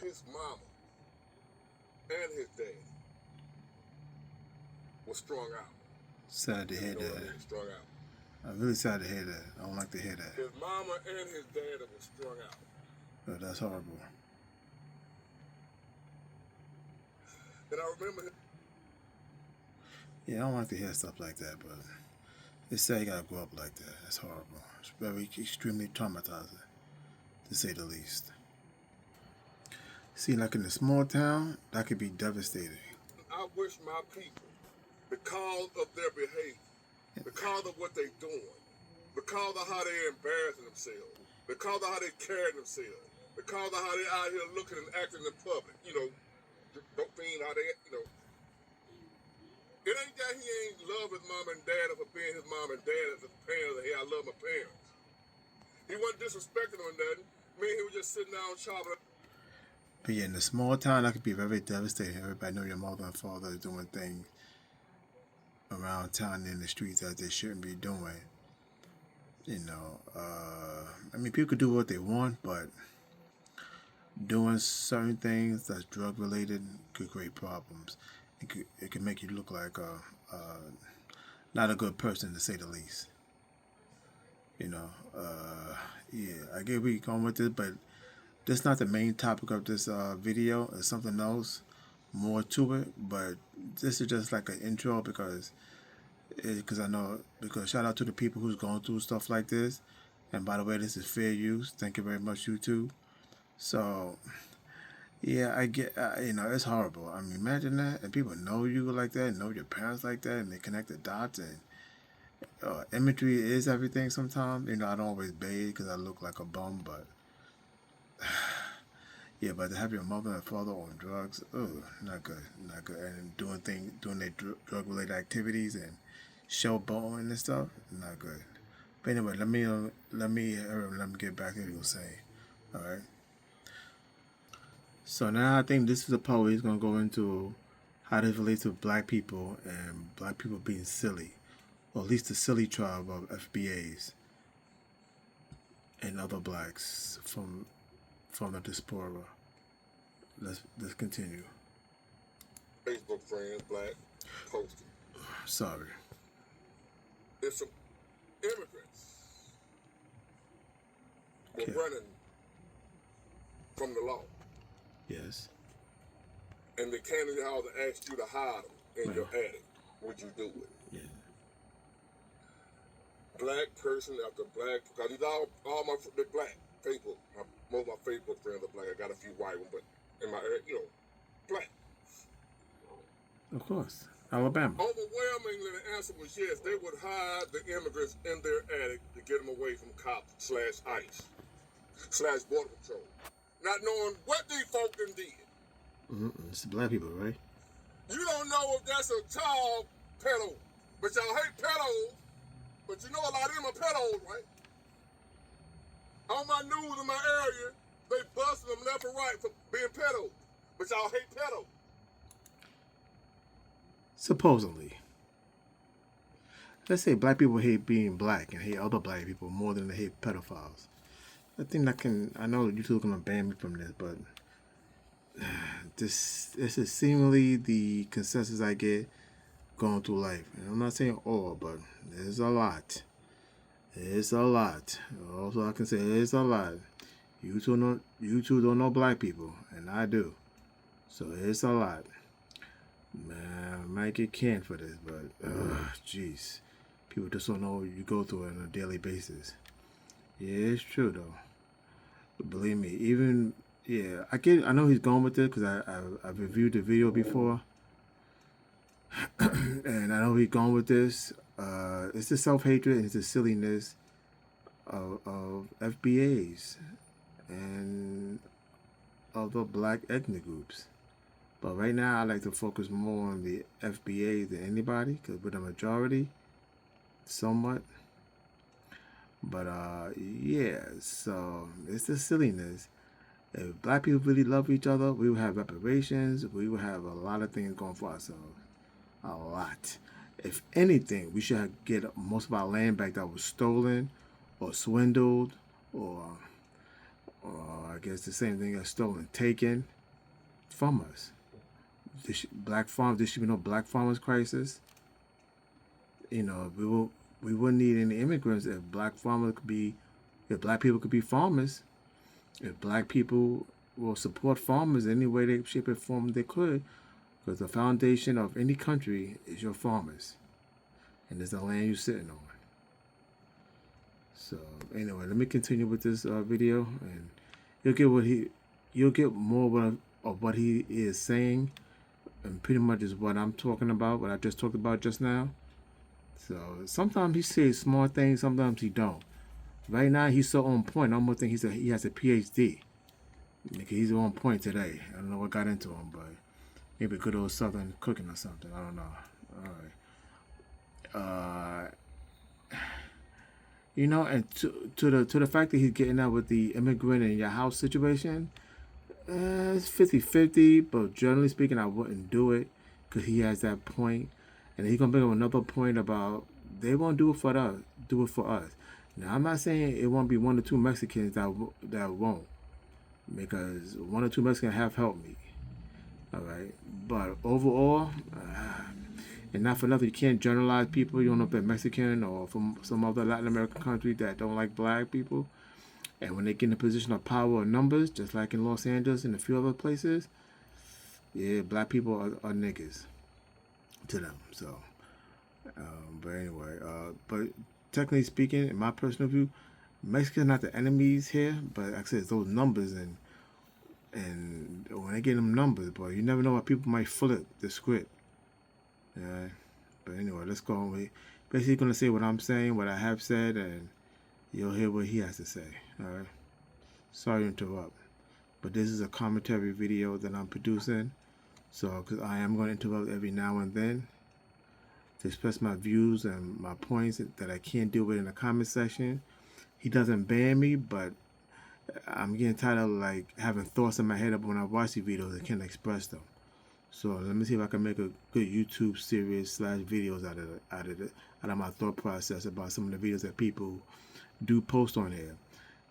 his mama and his dad was strung out. Sad to hear You know what I that. mean? Strung out. I'm really sad to hear that. I don't like to hear that. His mama and his dad was strung out. But that's horrible. And I remember. Yeah, I don't like to hear stuff like that, but it's sad you gotta grow up like that. That's horrible. It's very extremely traumatizing, to say the least. See, like in a small town, that could be devastating. I wish my people, because of their behavior, because of what they're doing, because of how they're embarrassing themselves, because of how they carry themselves, because of how they're out here looking and acting in public, you know, don't mean how they, you know. It ain't that he ain't love his mom and dad for being his mom and dad as his parents, and hey, I love my parents. He wasn't disrespecting them or nothing. I mean, he was just sitting down chopping. But yeah, in a small town, that could be very devastating. Everybody know your mother and father is doing things around town and in the streets that they shouldn't be doing. You know, I mean, people could do what they want, but doing certain things that's drug related could create problems. It could make you look like not a good person, to say the least. You know, yeah, I get where you're going with this, but this is not the main topic of this video. It's something else, more to it. But this is just like an intro because I know, because shout out to the people who's going through stuff like this. And by the way, this is fair use. Thank you very much, YouTube. So, yeah, I get, you know, it's horrible. I mean, imagine that, and people know you like that, know your parents like that, and they connect the dots, and imagery is everything sometimes. You know, I don't always bathe because I look like a bum, but yeah, but to have your mother and father on drugs, not good, not good, and doing their drug-related activities and showboating and stuff, not good. But anyway, let me get back to what he was saying. All right. So now I think this is a part where he's gonna go into how this relates to black people and black people being silly, or at least the silly tribe of FBAs and other blacks from the diaspora. Let's continue. Facebook friends, black, posted. Sorry. There's some immigrants were running from the law. Yes. And the candidate house asked you to hide them in your attic. Would you do it? Yeah. Black person after black, because these all they're black. Facebook, most of my Facebook friends are black. I got a few white ones, but in my area, you know, black. Of course. Alabama. Overwhelmingly, the answer was yes. They would hide the immigrants in their attic to get them away from cops / ICE / border patrol, not knowing what these folk done did. It's the black people, right? You don't know if that's a child pedo, but y'all hate pedos. But you know a lot of them are pedos, right? On my news in my area, they busting them left and right for being pedos. But y'all hate pedos. Supposedly. Let's say black people hate being black and hate other black people more than they hate pedophiles. I know YouTube's gonna ban me from this, but this is seemingly the consensus I get going through life. And I'm not saying all, but there's a lot. It's a lot. Also, I can say it's a lot. You two don't know black people, and I do. So it's a lot. Man, I might get canned for this, but jeez, people just don't know what you go through on a daily basis. Yeah, it's true though. But believe me, I know he's going with it because I've reviewed the video before. And I know he's going with this. It's the self-hatred and it's the silliness of FBAs and other black ethnic groups. But right now, I like to focus more on the FBA than anybody, because we're the majority, somewhat. But yeah, so it's the silliness. If black people really love each other, we would have reparations. We would have a lot of things going for ourselves. A lot. If anything, we should get most of our land back that was stolen or swindled, or I guess the same thing as stolen, taken. from us. Black farmers. There should be no black farmers crisis. We wouldn't need any immigrants if black people could be farmers. If black people will support farmers any way, they shape, and form they could, because the foundation of any country is your farmers, and it's the land you're sitting on. So anyway, let me continue with this video, and you'll get more of what he is saying, and pretty much is what I'm talking about, what I just talked about just now. So sometimes he says small things, sometimes he don't. Right now he's so on point. I almost think he has a PhD. He's on point today. I don't know what got into him, but maybe good old Southern cooking or something. I don't know. All right. And to the fact that he's getting out with the immigrant in your house situation, it's 50-50, but generally speaking, I wouldn't do it, because he has that point. And he's gonna bring up another point about they won't do it for us. Now, I'm not saying it won't be 1 or 2 Mexicans that won't, because 1 or 2 Mexicans have helped me. All right, but overall, and not for nothing, you can't generalize people. You don't know if they're Mexican or from some other Latin American country that don't like black people. And when they get in a position of power or numbers, just like in Los Angeles and a few other places, yeah, black people are niggas to them. So, but anyway, but technically speaking, in my personal view, Mexicans are not the enemies here, but like I said, it's those numbers, and when they get them numbers, boy, you never know how people might flip the script. Yeah, but anyway, let's go on. We basically gonna say what I'm saying, what I have said, and you'll hear what he has to say. All right. Sorry to interrupt, but this is a commentary video that I'm producing, so because I am going to interrupt every now and then to express my views and my points that I can't deal with in the comment section. He doesn't ban me, but I'm getting tired of like having thoughts in my head when I watch these videos and can't express them. So let me see if I can make a good YouTube series / videos out of my thought process about some of the videos that people do post on here.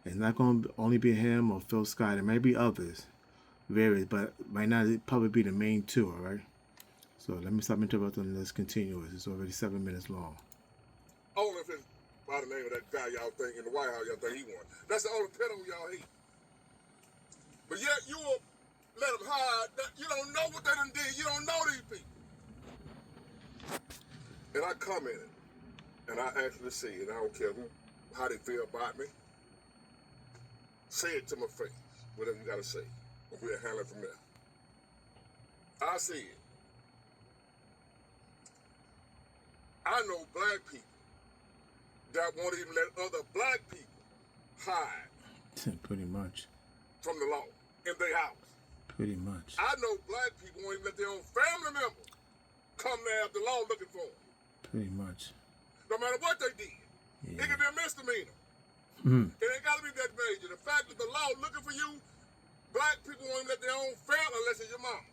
It's not going to only be him or Phil Scott. There may be others, various, but right now it'd probably be the main 2. All right. So let me stop interrupting and let's continue. It's already 7 minutes long. Only if it's by the name of that guy y'all think in the White House y'all think he won. That's the only pedo y'all hate. But yet you will let them hide. You don't know what they done did. You don't know these people. And I commented, and I actually see, and I don't care how they feel about me. Say it to my face, whatever you gotta say. We'll handle it from there. I see it. I know black people that won't even let other black people hide. Pretty much. From the law in their house. Pretty much. I know black people won't even let their own family members come there after the law looking for them. Pretty much. No matter what they did. Yeah. It could be a misdemeanor. Mm-hmm. It ain't got to be that major. The fact that the law looking for you, black people won't even let their own family unless it's your mama.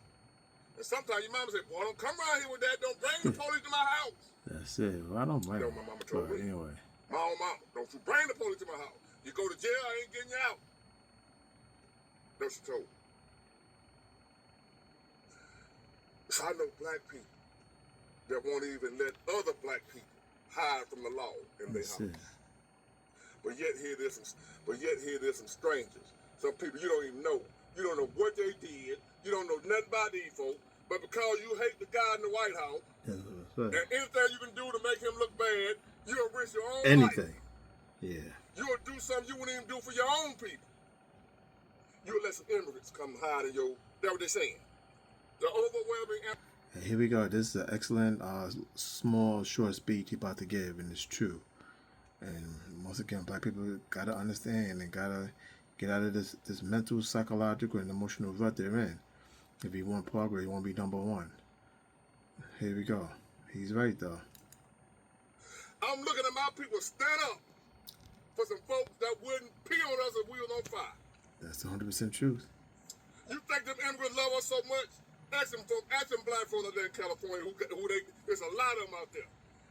And sometimes your mama say, boy, don't come around here with that. Don't bring the police to my house. That's it. Well, I don't blame You know, her. my mama told me. Anyway. My own mama, don't you bring the police to my house. You go to jail, I ain't getting you out. That's what she told me. So I know black people that won't even let other black people hide from the law in their house. But yet here there's some strangers. Some people you don't even know. You don't know what they did. You don't know nothing about these folks. But because you hate the guy in the White House, and anything you can do to make him look bad, you'll risk your own life. Yeah. You'll do something you wouldn't even do for your own people. You'll let some immigrants come hide in your... That's what they're saying. The overwhelming... Here we go. This is an excellent, small, short speech he's about to give, and it's true. And once again, black people gotta understand and gotta get out of this mental, psychological, and emotional rut they're in. If you want progress, you want to be number one. Here we go. He's right, though. I'm looking at my people stand up for some folks that wouldn't pee on us if we was on fire. That's 100% truth. You think them immigrants love us so much? Ask them black folks out there in California there's a lot of them out there.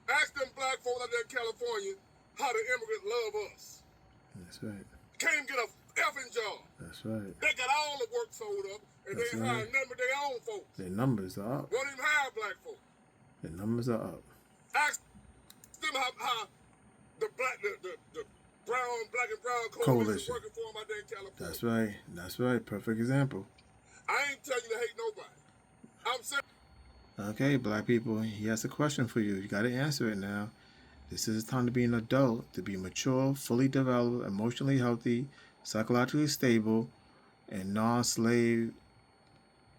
Ask them black folks out there in California how the immigrants love us. That's right. Can't even get a effing job. That's right. They got all the work sold up. And they ain't hiring nothing but their own folks. Their numbers are up. Won't even hire black folks. Their numbers are up. Ask them how the black and brown coalition working for them out there in California. That's right. That's right. Perfect example. I ain't telling you to hate nobody. I'm saying. Okay, black people, he has a question for you. You got to answer it now. This is the time to be an adult, to be mature, fully developed, emotionally healthy, psychologically stable, and non-slave,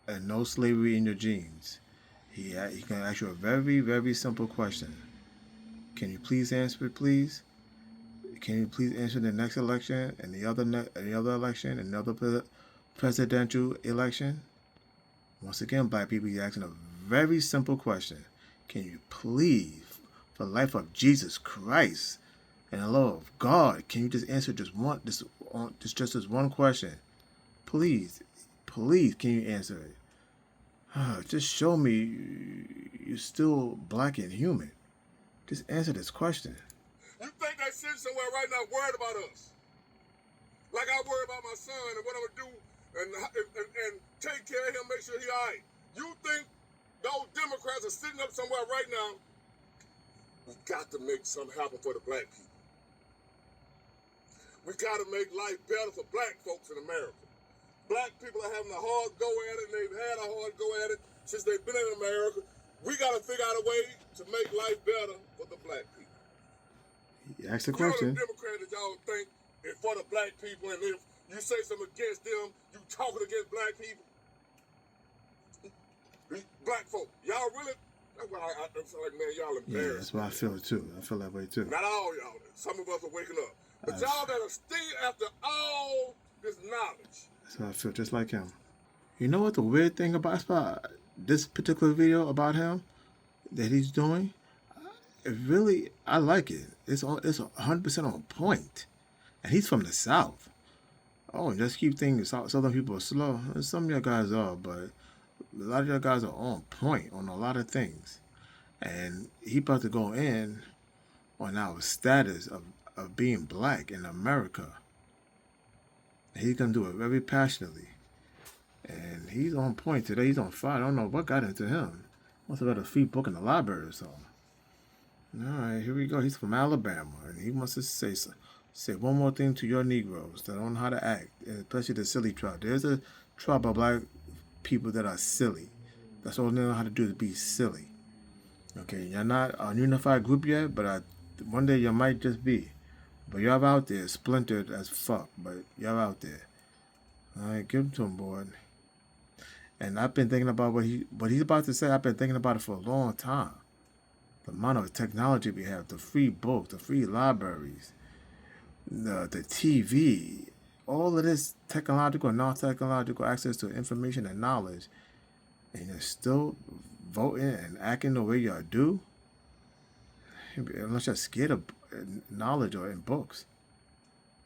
and no slavery in your genes. He can ask you a very, very simple question. Can you please answer it, please? Can you please answer the next election and the other election and another presidential election? Once again, black people, you're asking a very simple question. Can you please, for the life of Jesus Christ and the love of God, can you just answer just this one question? Please, can you answer it? Just show me you're still black and human. Just answer this question. You think they sitting somewhere right now worried about us? Like I worry about my son and what I'm gonna do and take care of him, make sure he all right. You think those Democrats are sitting up somewhere right now? We got to make something happen for the black people. We got to make life better for black folks in America. Black people are having a hard go at it, and they've had a hard go at it since they've been in America. We got to figure out a way to make life better for the black people. You ask the question. The Democrats that y'all think is for the black people, and if you say something against them, you talking against black people. Black folk, y'all really? That's why I feel like, man, y'all embarrassed. Yeah, that's why I feel it too. I feel that way too. Not all y'all. Some of us are waking up, but y'all that are still after all this knowledge. That's how I feel, just like him. You know what the weird thing about this particular video about him that he's doing? It really, I like it. It's 100% on point, and he's from the South. Oh, just keep thinking Southern people are slow. Some of your guys are, but a lot of your guys are on point on a lot of things. And he about to go in on our status of being black in America. And he's going to do it very passionately. And he's on point today. He's on fire. I don't know what got into him. Must have got a free book in the library or something. All right, here we go. He's from Alabama. And he wants to say one more thing to your Negroes that don't know how to act, especially the silly tribe. There's a tribe of black people that are silly. That's all they know how to do is be silly. Okay, you're not a unified group yet, but one day you might just be. But you're out there, splintered as fuck, but you're out there. All right, give it to him, boy. And I've been thinking about what he's about to say. I've been thinking about it for a long time. The amount of technology we have, the free books, the free libraries, the TV, all of this technological and non-technological access to information and knowledge, and you're still voting and acting the way you do, unless you're scared of knowledge or in books.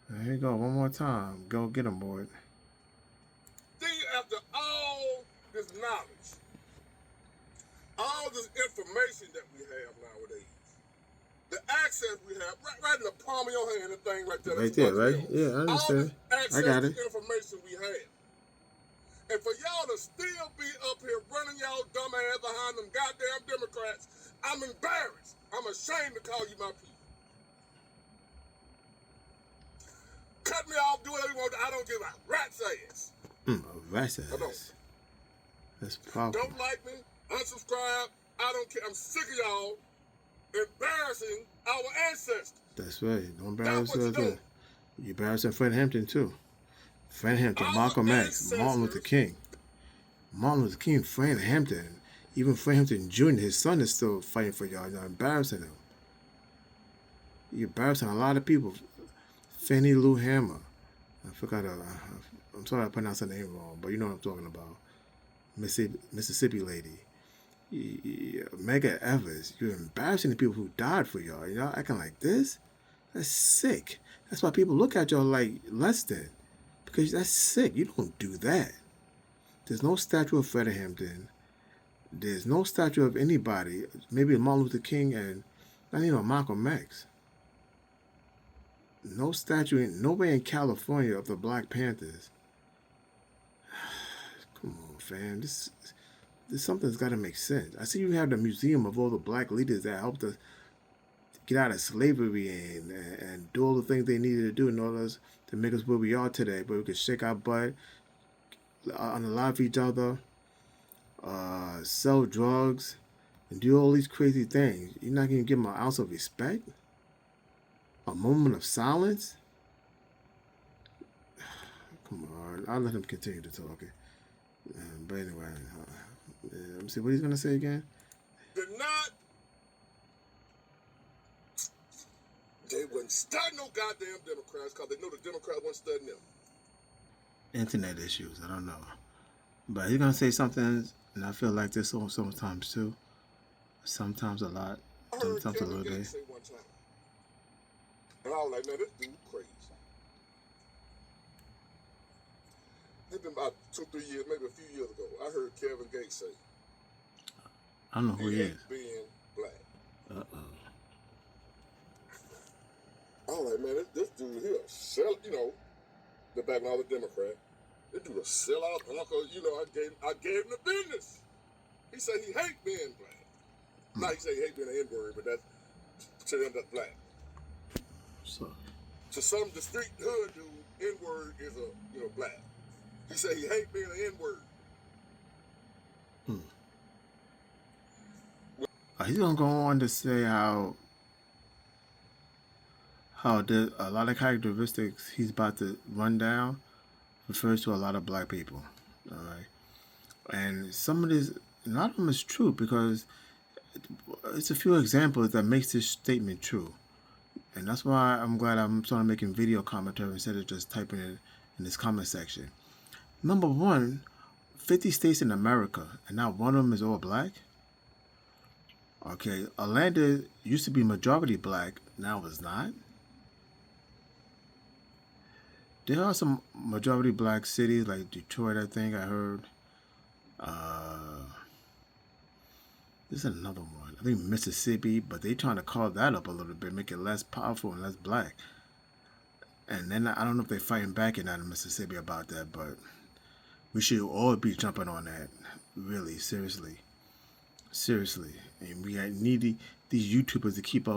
There you go, one more time. Go get him, boy. After all this knowledge, all this information that we have nowadays, the access we have, right in the palm of your hand, the thing right there. Right there, right? Yeah, I understand. I got it. Information we have. And for y'all to still be up here running y'all dumb ass behind them goddamn Democrats, I'm embarrassed. I'm ashamed to call you my people. Cut me off, do whatever you want. I don't give a rat's ass. A rat's ass. That's powerful. Don't like me, unsubscribe. I don't care. I'm sick of y'all embarrassing our ancestors. That's right. Don't embarrass us. You're embarrassing Fred Hampton too. Fred Hampton, Malcolm X, Martin Luther King. Martin Luther King, Fred Hampton. Even Fred Hampton Jr., his son is still fighting for y'all. You're embarrassing him. You're embarrassing a lot of people. Fannie Lou Hamer. I forgot I'm sorry I pronounced her name wrong, but you know what I'm talking about. Mississippi lady. Medgar Evers. You're embarrassing the people who died for y'all. Y'all acting like this? That's sick. That's why people look at y'all like less than. Because that's sick. You don't do that. There's no statue of Fred Hampton. There's no statue of anybody. Maybe Martin Luther King and not even Malcolm X. No statue, nowhere in California of the Black Panthers. Come fam. This something's got to make sense. I see you have the museum of all the black leaders that helped us get out of slavery and do all the things they needed to do in order to make us where we are today, where we could shake our butt, unalive each other, sell drugs, and do all these crazy things. You're not going to give them an ounce of respect? A moment of silence? Come on, I'll let him continue to talk. But anyway, let me see what he's going to say again. They wouldn't study no goddamn Democrats because they know the Democrats weren't studying them. Internet issues, I don't know. But he's going to say something, and I feel like this sometimes too. Sometimes a lot. Sometimes a little bit. Say one time. And I was like, man, this dude crazy. It's been about 2-3 years, maybe a few years ago. I heard Kevin Gates say, I don't know who he is. Being black. Uh-oh. I was like, man, this dude here, the back when I was a Democrat, this dude a sellout, uncle, I gave him the business. He said he hate being black. Not he said he hate being an N-word, but that's, to them, that's black. So. To some, the street hood dude, N-word is black. He said he hate being an N-word. He's going to go on to say how a lot of characteristics he's about to run down refers to a lot of black people. All right. And some of this, a lot of them is true because it's a few examples that makes this statement true. And that's why I'm glad I'm starting making video commentary instead of just typing it in this comment section. Number one, 50 states in America, and not one of them is all black. Okay, Atlanta used to be majority black, now it's not. There are some majority black cities like Detroit, I think I heard. This is another one. I think Mississippi, but they trying to carve that up a little bit, make it less powerful and less black. And then I don't know if they're fighting back in out of Mississippi about that, but we should all be jumping on that. Really, seriously. And we need these YouTubers to keep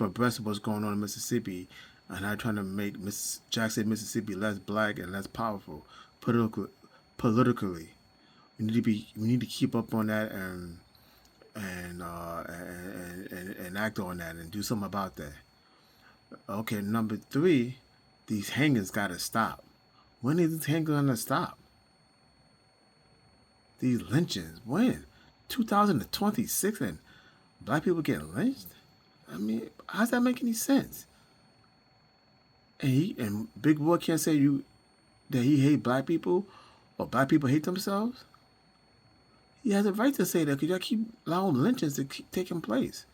abreast of what's going on in Mississippi, and not trying to make Jackson, Mississippi less black and less powerful politically. We need to keep up on that and act on that and do something about that. Okay, number 3, these hangings gotta stop. When is these hangings gonna stop? These lynchings, when? 2026 and black people getting lynched? I mean, how does that make any sense? And Big Boy can't say that he hate black people or black people hate themselves? He has a right to say that because y'all keep allowing lynchings to keep taking place.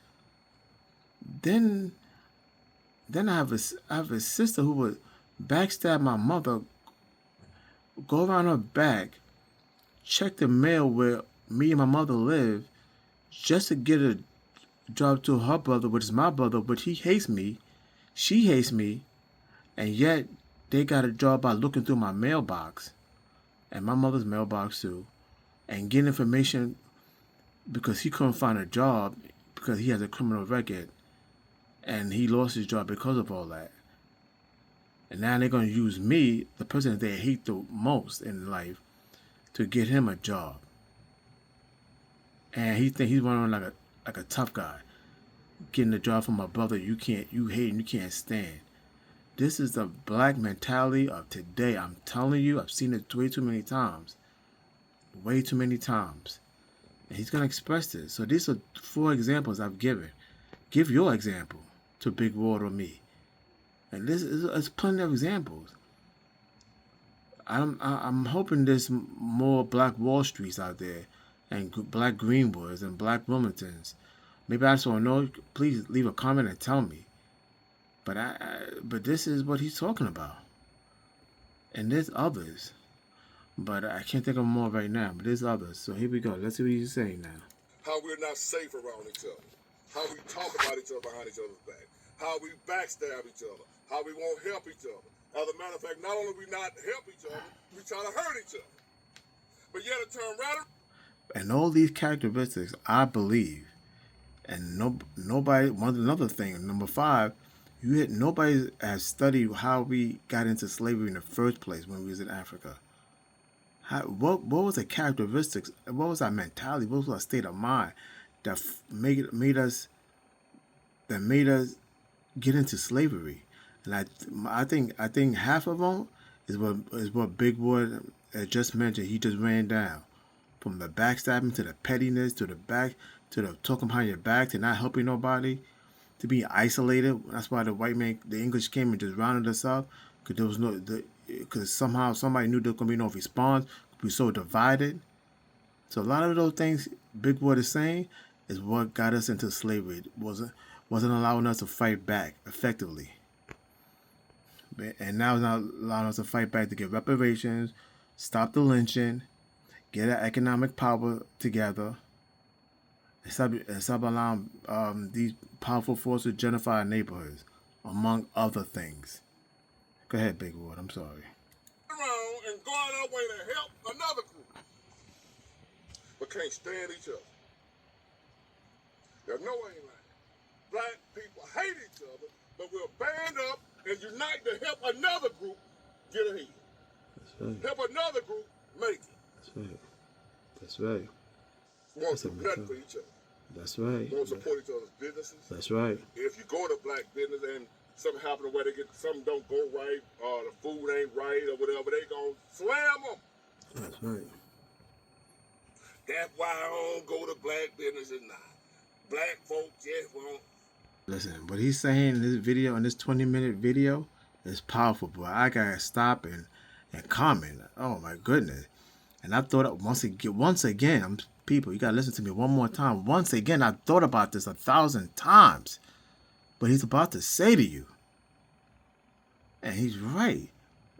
Then I have a sister who would backstab my mother, go around her back, check the mail where me and my mother live, just to get a job to her brother, which is my brother, but he hates me, she hates me, and yet they got a job by looking through my mailbox and my mother's mailbox too, and get information because he couldn't find a job because he has a criminal record and he lost his job because of all that. And now they're going to use me, the person that they hate the most in life, to get him a job. And he think he's running like a tough guy, getting a job from my brother you hate and you can't stand. This is the black mentality of today. I'm telling you, I've seen it way too many times. Way too many times. And he's going to express this. So these are 4 examples I've given. Give your example to Big Ward or me. And there's plenty of examples. I'm hoping there's more Black Wall Streets out there, and Black Greenwoods and Black Wilmingtons. Maybe I just don't know. Please leave a comment and tell me. But this is what he's talking about. And there's others. But I can't think of more right now. But there's others. So here we go. Let's see what he's saying now. How we're not safe around each other. How we talk about each other behind each other's back. How we backstab each other. How we won't help each other. As a matter of fact, not only we not help each other, we try to hurt each other. but yet it turned right around. And all these characteristics, I believe, and nobody. Another thing, number 5, nobody has studied how we got into slavery in the first place when we was in Africa. What was the characteristics? What was our mentality? What was our state of mind that made us get into slavery? And I think half of them is what Big Ward just mentioned. He just ran down. From the backstabbing to the pettiness to the talking behind your back to not helping nobody, to be isolated. That's why the English came and just rounded us up, because somehow somebody knew there was gonna be no response. We were so divided. So a lot of those things Big Word is saying is what got us into slavery. It wasn't allowing us to fight back effectively. And now it's not allowing us to fight back to get reparations, stop the lynching, get our economic power together, and stop allowing these powerful forces to gentrify our neighborhoods, among other things. Go ahead, Big Ward. I'm sorry. Around and go out our way to help another group, but can't stand each other. There's no way in life. Black people hate each other, but we'll band up and unite to help another group get ahead. That's right. Help another group make it. That's right. That's right. We won't do nothing for each other. That's right. We won't support each other's businesses. That's right. If you go to black business and something happen where something don't go right, or the food ain't right, or whatever, they gonna slam them. That's right. That's why I don't go to black businesses now. Black folks just won't. Listen, what he's saying in this video, in this 20-minute video, is powerful, boy. I gotta stop and comment. Oh my goodness. And I thought once again, people, you gotta listen to me one more time. Once again, I thought about this 1,000 times. But he's about to say to you. And he's right.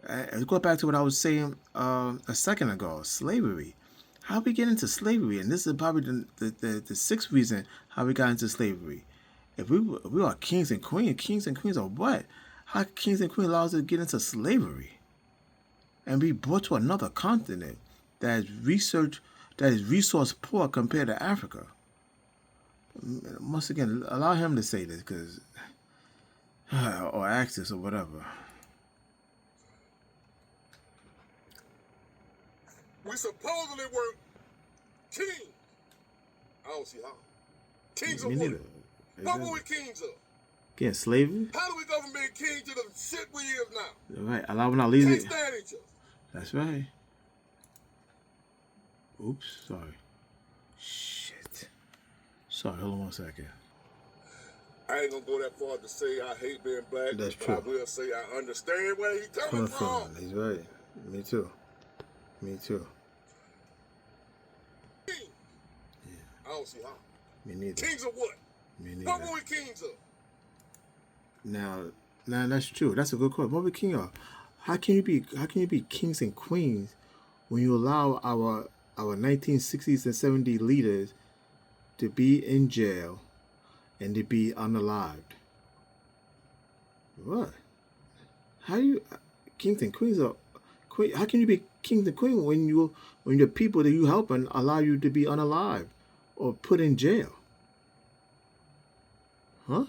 Let's go back to what I was saying a second ago. Slavery. How we get into slavery? And this is probably the sixth reason how we got into slavery. If we are kings and queens of what? How kings and queens allow us to get into slavery and be brought to another continent that is resource poor compared to Africa? Once again, allow him to say this, because or ask this or whatever. We supposedly were kings. I don't see how. Kings of what? What were we kings of? Getting slavery? How do we go from being kings to the shit we is now? Right. Allowing our leaders. Can't stand each other. That's right. Oops. Sorry. Shit. Sorry. Hold on 1 second. I ain't gonna go that far to say I hate being black. That's but true. I will say I understand where he's coming from. He's right. Me too. Me too. Yeah. I don't see how. Me neither. Kings of what? Me neither. What were we kings of? Now that's true. That's a good question. What were we king of? How can you be kings and queens when you allow our 1960s and 70s leaders to be in jail and to be unalived? What? How you kings and queens are? How can you be kings and queens when the people that you helping allow you to be unalived or put in jail? Huh?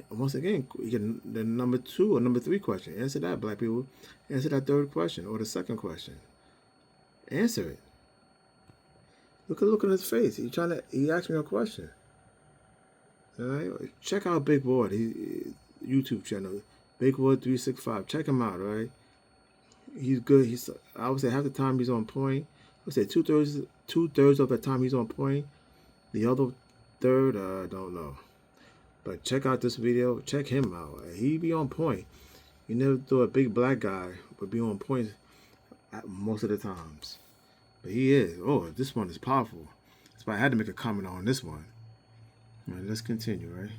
Once again, you get the number 2 or number 3 question. Answer that, black people. Answer that third question or the second question. Answer it. Look at his face. He asked me a question. All right? Check out Big Ward. His YouTube channel, BIGWARD365. Check him out. All right? He's good. I would say half the time he's on point. I would say two-thirds of the time he's on point. The other third, I don't know. But check out this video. Check him out. He be on point. You never thought a big black guy would be on point most of the times. But he is. Oh, this one is powerful. That's why I had to make a comment on this one. All right, let's continue, right?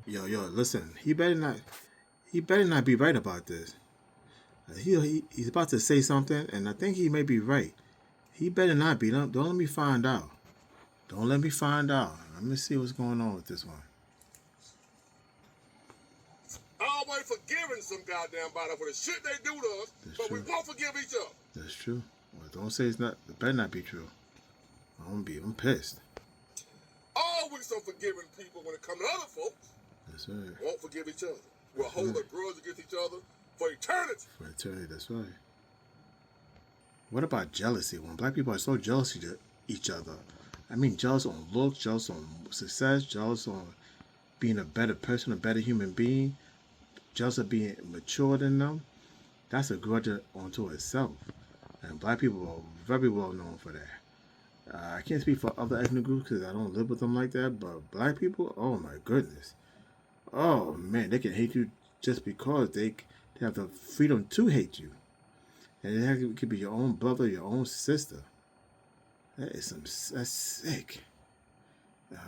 Yo, listen. He better not be right about this. He's about to say something, and I think he may be right. He better not be. Don't let me find out. Don't let me find out. Let me see what's going on with this one. All the way forgiving some goddamn body for the shit they do to us, That's but true. we won't forgive each other. That's true. Well, don't say it's not. It better not be true. I'm pissed. Always some forgiving people when it comes to other folks. That's right. Won't forgive each other. We'll hold a grudge against each other for eternity. For eternity, that's right. What about jealousy? When black people are so jealous of each other, I mean, jealous on looks, jealous on success, jealous on being a better person, a better human being, jealous of being mature than them. That's a grudge onto itself. And black people are very well known for that. I can't speak for other ethnic groups because I don't live with them like that, but black people, oh my goodness. Oh man, they can hate you just because they have the freedom to hate you. And it could be your own brother, your own sister. That's sick.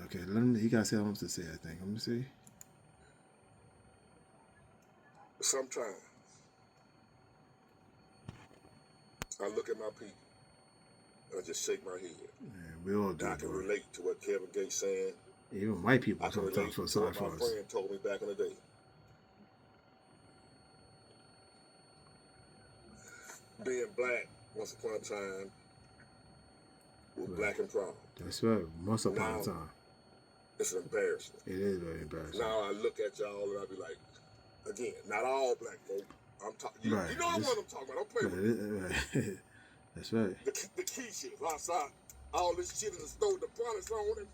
Okay, he got something else to say, I think. Let me see. Sometimes I look at my people and I just shake my head. Yeah, we all do. I can relate to what Kevin Gates saying. Even white people I can sometimes relate feel to sorry what for my us. friend told me back in the day. Being black once upon a time was black and proud. That's right. Once upon a time. It's an embarrassment. It is very embarrassing. Now I look at y'all and I be like, again, not all black folk. I'm talking. You know the one I'm talking about. Don't play with me. That's right. The key shit outside. All this shit in the store, the products on it.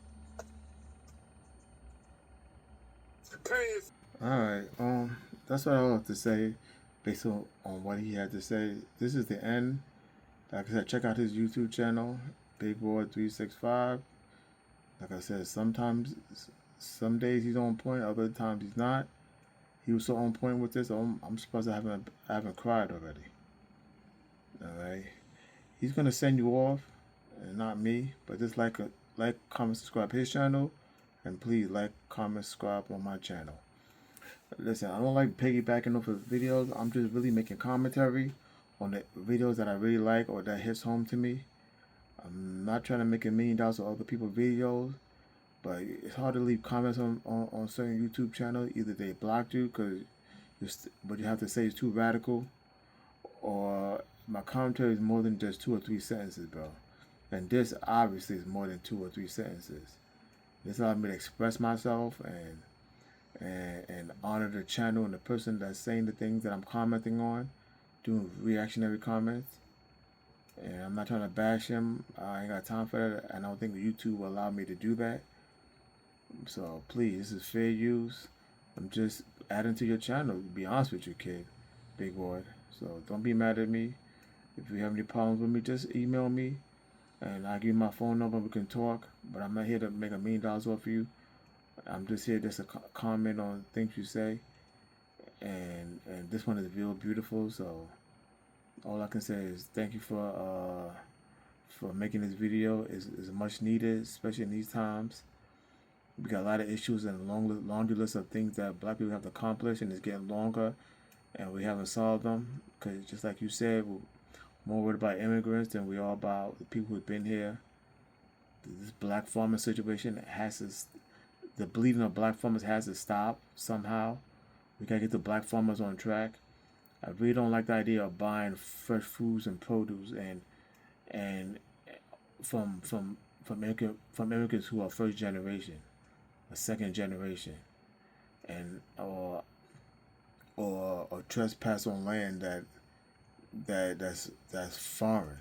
Pants. All right. That's what I have to say, based on what he had to say. This is the end. Like I said, check out his YouTube channel, BIGWARD365. Like I said, sometimes, some days he's on point, other times he's not. He was so on point with this. I'm surprised I haven't cried already. All right. He's gonna send you off, and not me. But just like, comment, subscribe his channel, and please like, comment, subscribe on my channel. Listen, I don't like piggybacking off of videos. I'm just really making commentary on the videos that I really like or that hits home to me. I'm not trying to make $1 million on other people's videos, but it's hard to leave comments on certain YouTube channels. Either they blocked you because what you have to say is too radical, or my commentary is more than just 2 or 3 sentences, bro. And this obviously is more than 2 or 3 sentences. This allows me to express myself and honor the channel and the person that's saying the things that I'm commenting on, doing reactionary comments. And I'm not trying to bash him. I ain't got time for that, and I don't think YouTube will allow me to do that. So please, this is fair use. I'm just adding to your channel, to be honest with you, kid. Big Ward. So don't be mad at me. If you have any problems with me, just email me, and I'll give you my phone number. We can talk. But I'm not here to make $1 million off of you. I'm just here just to comment on things you say. And this one is real beautiful. So all I can say is thank you for making this video. Is much needed, especially in these times. We got a lot of issues and a laundry list of things that black people have to accomplish, and it's getting longer, and we haven't solved them. Because just like you said, we're more worried about immigrants than we are about the people who've been here. This black farmer situation the bleeding of black farmers has to stop somehow. We gotta get the black farmers on track. I really don't like the idea of buying fresh foods and produce and from immigrants who are first generation, or second generation, and or trespass on land that's foreign.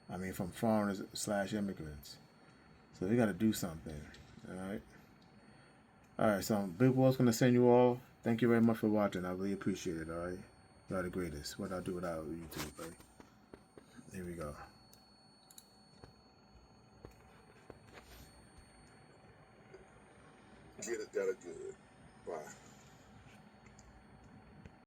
I mean, from foreigners / immigrants. So we got to do something. All right. So Big Ward's gonna send you all. Thank you very much for watching. I really appreciate it. All right. You are the greatest. What I'll do without YouTube, right? Here we go. Get it, got it good. Bye.